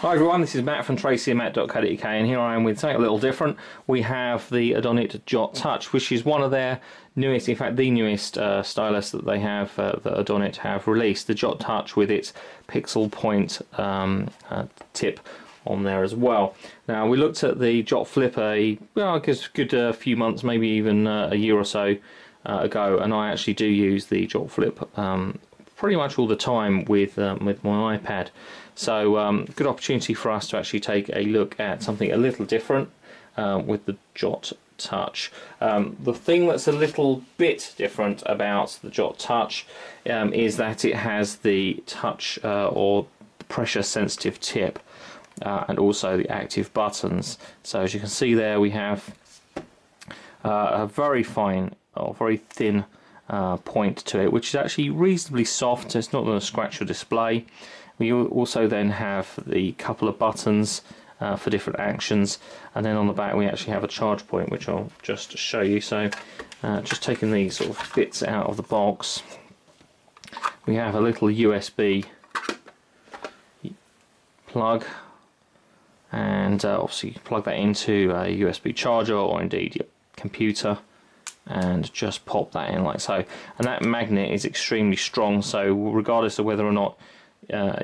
Hi everyone, this is Matt from tracyandmatt.co.uk, and here I am with something a little different. We have the Adonit Jot Touch, which is one of their newest, in fact the newest stylus that they have, that Adonit have released. The Jot Touch with its pixel point tip on there as well. Now, we looked at the Jot Flip I guess a good few months, maybe even a year or so ago, and I actually do use the Jot Flip pretty much all the time with my iPad. So good opportunity for us to actually take a look at something a little different with the Jot Touch. The thing that's a little bit different about the Jot Touch is that it has the touch or pressure sensitive tip and also the active buttons. So as you can see there, we have a very fine or very thin point to it, which is actually reasonably soft, so it's not going to scratch your display. We also then have the couple of buttons for different actions, and then on the back we actually have a charge point, which I'll just show you. So just taking these sort of bits out of the box, we have a little USB plug, and obviously you can plug that into a USB charger or indeed your computer, and just pop that in like so. And that magnet is extremely strong, so regardless of whether or not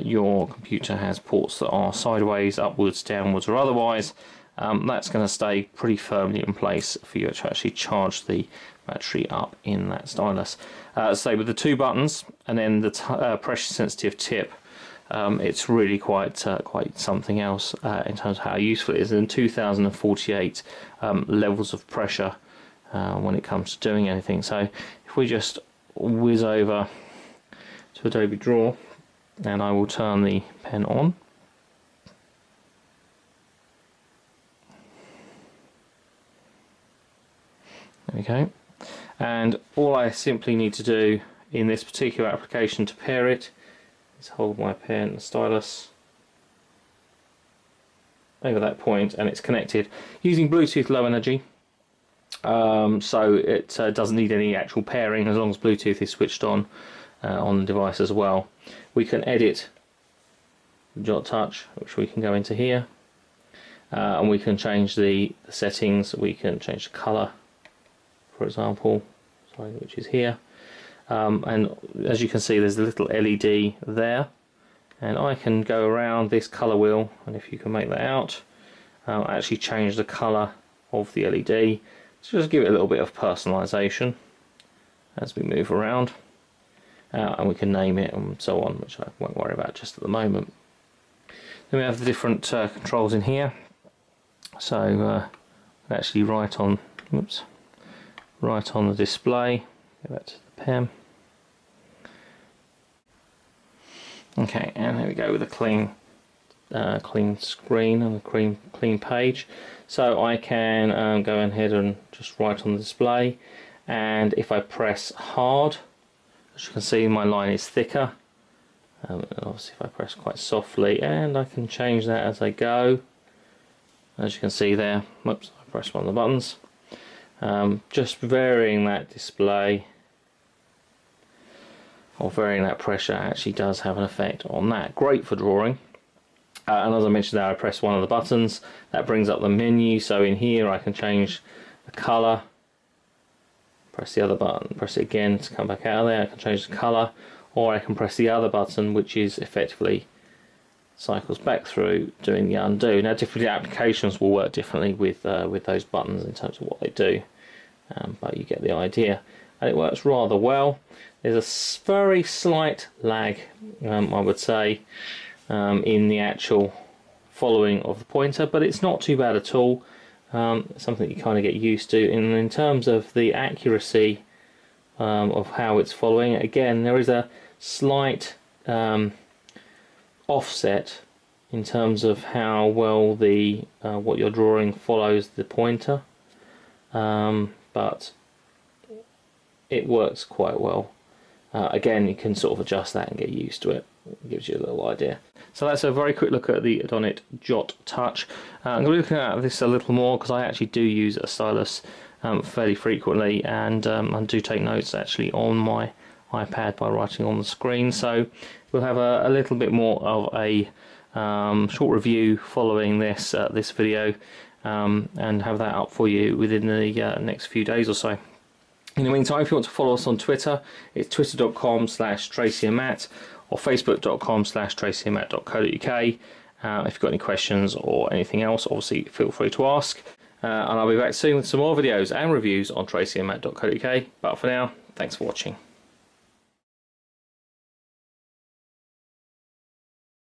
your computer has ports that are sideways, upwards, downwards or otherwise, that's going to stay pretty firmly in place for you to actually charge the battery up in that stylus. So with the two buttons and then the pressure sensitive tip, it's really quite something else in terms of how useful it is. In 2048 levels of pressure when it comes to doing anything. So if we just whiz over to Adobe Draw, and I will turn the pen on. There we go. And all I simply need to do in this particular application to pair it is hold my pen and stylus over that point, and it's connected using Bluetooth Low Energy. So it doesn't need any actual pairing as long as Bluetooth is switched on the device as well. We can edit the Jot Touch, which we can go into here, and we can change the settings. We can change the colour, for example, which is here, and as you can see there's a little LED there, and I can go around this colour wheel, and if you can make that out, actually change the colour of the LED to just give it a little bit of personalisation as we move around. And we can name it and so on, which I won't worry about just at the moment. Then we have the different controls in here. So actually right on the display. Go back to the pen. Okay, and there we go with a clean screen and a clean page. So I can go ahead and just write on the display, and if I press hard, as you can see, my line is thicker. Obviously, if I press quite softly, and I can change that as I go. As you can see there, whoops, I pressed one of the buttons. Just varying that display or varying that pressure actually does have an effect on that. Great for drawing. And as I mentioned there, I press one of the buttons. That brings up the menu. So in here, I can change the colour. Press the other button, press it again to come back out of there. I can change the colour, or I can press the other button, which is effectively cycles back through doing the undo. Now, different applications will work differently with those buttons in terms of what they do, but you get the idea, and it works rather well. There's a very slight lag, I would say, in the actual following of the pointer, but it's not too bad at all. Something you kind of get used to. And in terms of the accuracy of how it's following, again there is a slight offset in terms of how well the what you're drawing follows the pointer, but it works quite well. Again, you can sort of adjust that and get used to it. It gives you a little idea. So that's a very quick look at the Adonit Jot Touch. I'm going to be looking at this a little more because I actually do use a stylus fairly frequently, and I do take notes actually on my iPad by writing on the screen. So we'll have a little bit more of a short review following this this video, and have that up for you within the next few days or so. In the meantime, if you want to follow us on Twitter, it's twitter.com/TracyandMatt or facebook.com/TracyandMatt.co.uk. If you've got any questions or anything else, obviously feel free to ask. And I'll be back soon with some more videos and reviews on TracyandMatt.co.uk. But for now, thanks for watching.